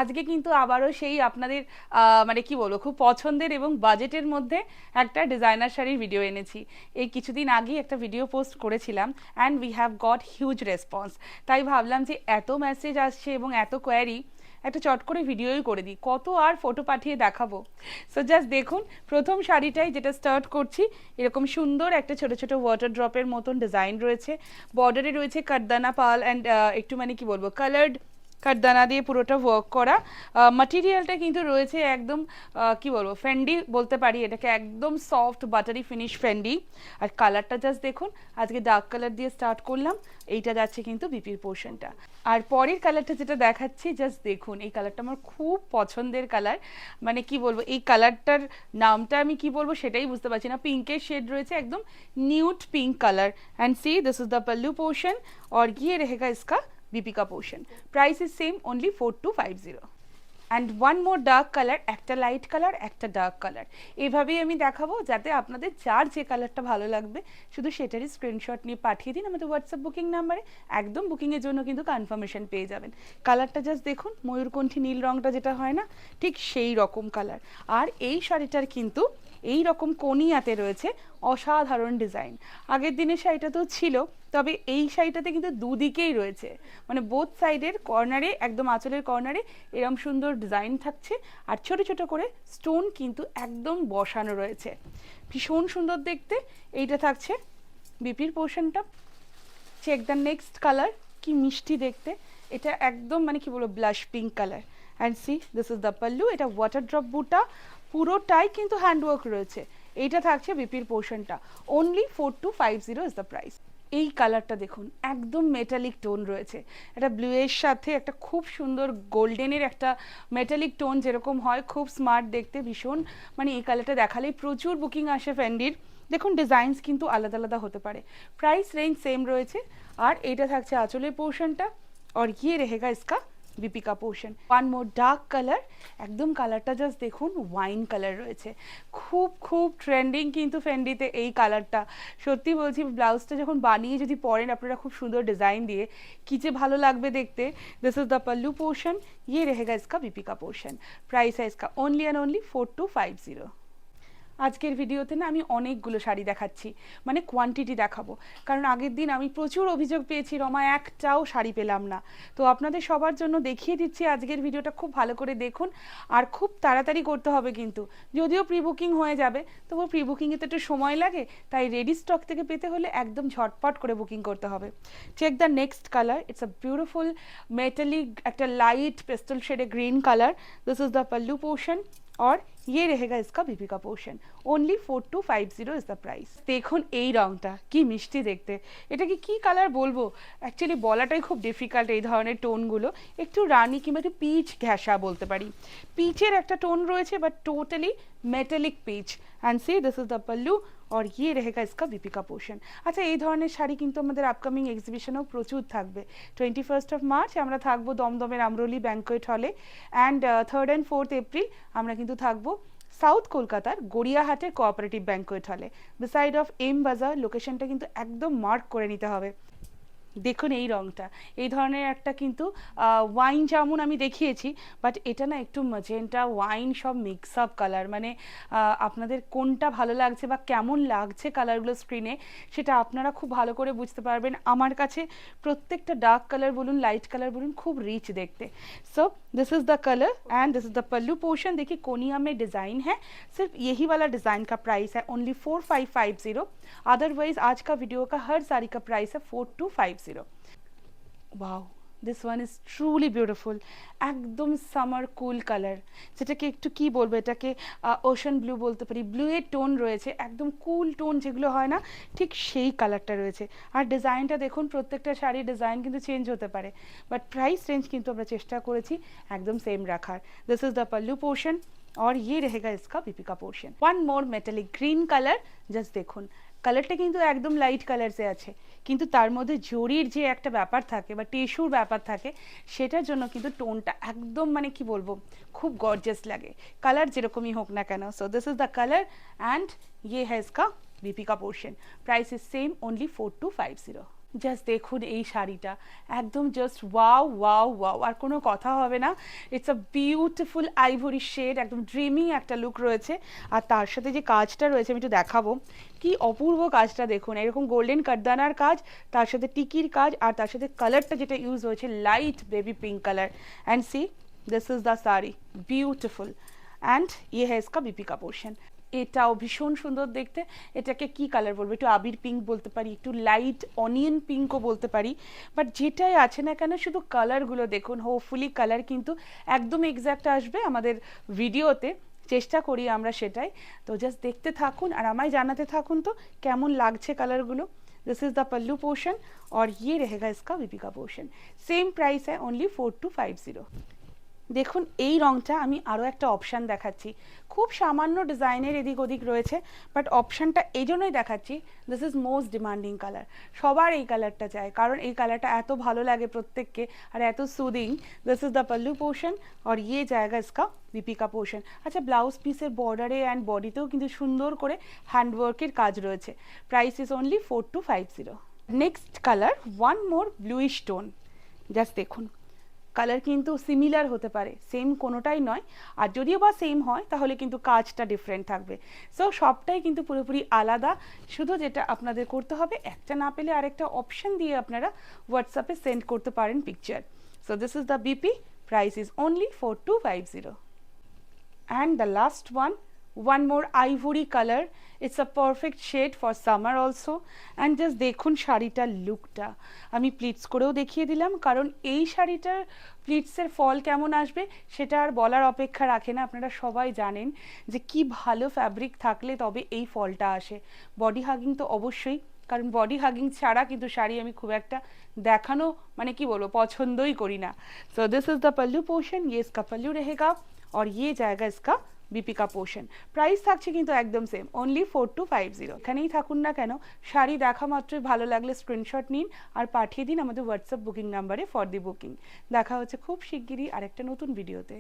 আজকে কিন্তু আবারও সেই আপনাদের মানে কি বলবো খুব পছন্দের এবং বাজেটের মধ্যে একটা ডিজাইনার শাড়ির ভিডিও এনেছি। এই কিছুদিন আগেই একটা ভিডিও পোস্ট করেছিলাম and we have got huge response. তাই ভাবলাম যে এত মেসেজ আসছে এবং এত কোয়ারি, একটা চট করে ভিডিওই করে দিই, কত আর ফটো পাঠিয়ে দেখাবো। সো জাস্ট দেখুন, প্রথম শাড়িটাই যেটা স্টার্ট করছি, এরকম সুন্দর একটা ছোট ছোট ওয়াটার ড্রপের মতন ডিজাইন রয়েছে, বর্ডারে রয়েছে কাঠদানা পাল অ্যান্ড একটু মানে কি বলবো কালার্ড কাঠদানা দিয়ে পুরোটা ওয়ার্ক করা। মাটেরিয়ালটা কিন্তু রয়েছে একদম কি বলবো ফেন্ডি বলতে পারি এটাকে, একদম সফট বাটারি ফিনিশ ফেন্ডি। আর কালারটা জাস্ট দেখুন, আজকে ডার্ক কালার দিয়ে স্টার্ট করলাম, এইটা যাচ্ছে কিন্তু বিপির পোর্শনটা। আর পরের কালারটা যেটা দেখাচ্ছি জাস্ট দেখুন, এই কালারটা আমার খুব পছন্দের কালার। মানে কি বলবো, এই কালারটার নামটা আমি কি বলবো সেটাই বুঝতে পারছি না। পিঙ্কের শেড রয়েছে, একদম nude pink colour. And see this is the pallu portion और ये रहेगा इसका बीपी का portion. Price is same only 4250। And one more dark colour, একটা লাইট কালার একটা ডার্ক কালার, এভাবেই আমি দেখাবো যাতে আপনাদের যার যে কালারটা ভালো লাগবে শুধু সেটারই স্ক্রিনশট নিয়ে পাঠিয়ে দিন আমাদের হোয়াটসঅ্যাপ বুকিং নাম্বারে। একদম বুকিংয়ের জন্য কিন্তু কনফার্মেশন পেয়ে যাবেন। কালারটা জাস্ট দেখুন, ময়ূরকণ্ঠী নীল রঙটা যেটা হয় না, ঠিক সেই রকম কালার। আর এই শাড়িটার কিন্তু এই রকম কোনিয়াতে রয়েছে অসাধারণ ডিজাইন। আগের দিনের শাড়িটাতেও ছিল, তবে এই শাড়িটাতে কিন্তু দুদিকেই রয়েছে, মানে বোথ সাইডের কর্নারে, একদম আঁচলের কর্নারে এরকম সুন্দর ডিজাইন থাকছে। আর ছোট ছোট করে স্টোন কিন্তু একদম বসানো রয়েছে, ভীষণ সুন্দর দেখতে। এইটা থাকছে বিপির পোর্শনটা। চেক দ্য নেক্সট কালার, কি মিষ্টি দেখতে। এটা একদম মানে কি বলবো blush pink colour. And see this is the pallu, এটা ওয়াটার ড্রপ বুটা, পুরোটাই কিন্তু হ্যান্ডওয়ার্ক রয়েছে। এইটা থাকছে বিপির পোর্শনটা। Only 4250 is the price. এই কালারটা দেখুন, একদম মেটালিক টোন রয়েছে, এটা ব্লু এর সাথে একটা খুব সুন্দর গোল্ডেনের একটা মেটালিক টোন যেরকম হয়, খুব স্মার্ট দেখতে ভীষণ। মানে এই কালারটা দেখালেই প্রচুর বুকিং আসে ফেন্ডির। দেখুন ডিজাইনস কিন্তু আলাদা আলাদা হতে পারে, প্রাইস রেঞ্জ সেম রয়েছে। আর এইটা থাকছে আঁচলের পোর্শনটা, और ये रहेगा इसका बीपी का portion. One more dark colour, একদম কালারটা জাস্ট দেখুন ওয়াইন কালার রয়েছে, খুব খুব ট্রেন্ডিং কিন্তু ফেন্ডিতে এই কালারটা। সত্যি বলছি, ব্লাউজটা যখন বানিয়ে যদি পরেন আপনারা খুব সুন্দর ডিজাইন দিয়ে, কি যে ভালো লাগবে দেখতে। This is the pallu portion, ये रहेगा इसका बीपी का पोर्शन। प्राइस है इसका ओनली एंड ओनली 4250। আজকের ভিডিওতে না আমি অনেকগুলো শাড়ি দেখাচ্ছি, মানে কোয়ান্টিটি দেখাবো, কারণ আগের দিন আমি প্রচুর অভিযোগ পেয়েছি রমা একটাও শাড়ি পেলাম না। তো আপনাদের সবার জন্য দেখিয়ে দিচ্ছি আজকের ভিডিওটা, খুব ভালো করে দেখুন। আর খুব তাড়াতাড়ি করতে হবে কিন্তু, যদিও প্রি বুকিং হয়ে যাবে তবু প্রি বুকিংয়ে তো একটু সময় লাগে, তাই রেডি স্টক থেকে পেতে হলে একদম ঝটপট করে বুকিং করতে হবে। Check the next colour, it's a beautiful metallic একটা লাইট পেস্টেল শেডে green colour. This is the pallu portion और ये रहेगा इसका बीपी का portion. Only 4250 is the price. দেখুন এই রংটা কি মিষ্টি দেখতে, এটাকে কি কালার বলবো অ্যাকচুয়ালি বলাটাই খুব ডিফিকাল্ট। এই ধরনের টোনগুলো একটু রানি কিংবা একটু পিচ ঘেঁষা বলতে পারি, পিচের একটা টোন রয়েছে but totally metallic peach. And see this is the pallu और ये रहेगा इसका बीपी का पोर्शन। আচ্ছা, এই ধরনের শাড়ি কিন্তু আমাদের আপকামিং এক্সিবিশনেও প্রচুর থাকবে। 21 মার্চ আমরা থাকবো দমদমের আমরলি ব্যাঙ্কোয়েট হলে, and 3rd and 4th April আমরা কিন্তু থাকবো সাউথ কলকাতার গড়িয়াহাটের কোঅপারেটিভ ব্যাঙ্কোয়েট হলে, বিসাইড অফ এম বাজার। লোকেশনটা কিন্তু একদম মার্ক করে নিতে হবে। দেখুন এই রংটা, এই ধরনের একটা কিন্তু ওয়াইন জামুন আমি দেখিয়েছি, বাট এটা না একটু ম্যাজেন্টা ওয়াইন সব মিক্স আপ কালার। মানে আপনাদের কোনটা ভালো লাগছে বা কেমন লাগছে কালারগুলো স্ক্রিনে, সেটা আপনারা খুব ভালো করে বুঝতে পারবেন। আমার কাছে প্রত্যেকটা ডার্ক কালার বলুন লাইট কালার বলুন খুব রিচ देखते। So this is the colour and this is the pallu portion. देखिए कोनिया में डिज़ाइन है, सिर्फ यही वाला डिज़ाइन का प्राइस है ओनली 4550। अदरवाइज आज का वीडियो का हर साड़ी का प्राइस है 4250। Wow, this one is truly beautiful, একদম সামার কুল কালার, যেটাকে একটু কি বলবো, এটাকে ওশান ব্লু বলতে পারি। ব্লুয়ের টোন রয়েছে, একদম কুল টোন যেগুলো হয় না, ঠিক সেই কালারটা রয়েছে। আর ডিজাইনটা দেখুন, প্রত্যেকটা শাড়ির ডিজাইন কিন্তু চেঞ্জ হতে পারে, বাট প্রাইস রেঞ্জ কিন্তু আমরা চেষ্টা করেছি একদম সেম রাখার। This is the pallu portion और ये रहेगा इसका बीपी का portion. One more metallic green colour, just দেখুন কালারটা কিন্তু একদম লাইট কালারসে আছে, কিন্তু তার মধ্যে জরির যে একটা ব্যাপার থাকে বা টিস্যুর ব্যাপার থাকে, সেটার জন্য কিন্তু টোনটা একদম মানে কি বলবো খুব গর্জিয়াস লাগে, কালার যেরকমই হোক না কেন। So this is the colour and ये है इसका बीपी का portion. Price is same only 4250। Just দেখুন এই শাড়িটা, একদম জাস্ট ওয়াও ওয়াও ওয়াও, আর কোনো কথা হবে না। It's a beautiful ivory shade, একদম ড্রিমি একটা লুক রয়েছে। আর তার সাথে যে কাজটা রয়েছে আমি একটু দেখাবো, কি অপূর্ব কাজটা দেখুন, এরকম গোল্ডেন কাঠদানার কাজ, তার সাথে টিকির কাজ, আর তার সাথে কালারটা যেটা ইউজ হয়েছে light baby pink colour. And see, this is the sari, beautiful. And ইয়ে হ্যাঁ ইসকা বিপি কা পোর্শন, এটাও ভীষণ সুন্দর দেখতে। এটাকে কি কালার বলবো, একটু আবির পিঙ্ক বলতে পারি, একটু লাইট অনিয়ন পিঙ্কও বলতে পারি, বাট যেটাই আছে না কেন শুধু কালারগুলো দেখুন। হোপফুলি কালার কিন্তু একদম এক্স্যাক্ট আসবে আমাদের ভিডিওতে, চেষ্টা করি আমরা সেটাই। তো জাস্ট দেখতে থাকুন আর আমায় জানাতে থাকুন তো কেমন লাগছে কালারগুলো। This is the pallu portion और ये रहेगा इसका बीपी का पोर्शन। सेम प्राइस है ओनली 4250। দেখুন এই রঙটা আমি আরও একটা অপশান দেখাচ্ছি, খুব সামান্য ডিজাইনের এদিক ওদিক রয়েছে, বাট অপশানটা এই জন্যই দেখাচ্ছি, this is most demanding colour. সবার এই কালারটা চাই, কারণ এই কালারটা এত ভালো লাগে প্রত্যেককে আর এত soothing. This is the pallu portion और ये जाएगा इसका बीपी का पोर्शन। আচ্ছা, ব্লাউজ পিসের বর্ডারে অ্যান্ড বডিতেও কিন্তু সুন্দর করে হ্যান্ডওয়ার্কের কাজ রয়েছে। Price is only 4250। Next colour one more bluish tone, just দেখুন কালার কিন্তু সিমিলার হতে পারে, সেম কোনোটাই নয়, আর যদিও বা সেম হয় তাহলে কিন্তু কাজটা ডিফারেন্ট থাকবে। সো সবটাই কিন্তু পুরোপুরি আলাদা, শুধু যেটা আপনাদের করতে হবে একটা না পেলে আরেকটা অপশন দিয়ে আপনারা হোয়াটসঅ্যাপে সেন্ড করতে পারেন picture. So this is the BP, price is only 4250। and the last one more ivory color, it's a perfect shade for summer also। and just দেখুন শাড়িটার লুকটা, আমি প্লিটস করেও দেখিয়ে দিলাম, কারণ এই শাড়িটার প্লিটসের ফল কেমন আসবে সেটা আর বলার অপেক্ষা রাখে না। আপনারা সবাই জানেন যে কি ভালো ফ্যাব্রিক থাকলে তবে এই ফলটা আসে। বডি হাগিং তো অবশ্যই, কারণ বডি হাগিং ছাড়া কিন্তু শাড়ি আমি খুব একটা দেখানো মানে কি বলবো পছন্দই করি না। So this is the pallu portion, ये इसका पल्लू रहेगा और ये जाएगा इसका बीपी का पोर्शन। প্রাইস থাকছে কিন্তু একদম সেম, অনলি 4250। এখানেই থাকুন না কেন, শাড়ি দেখা মাত্রই ভালো লাগলে স্ক্রিনশট নিন আর পাঠিয়ে দিন আমাদের হোয়াটসঅ্যাপ বুকিং নাম্বারে ফর দি বুকিং। দেখা হচ্ছে খুব শিগগিরই আরেকটা নতুন ভিডিওতে।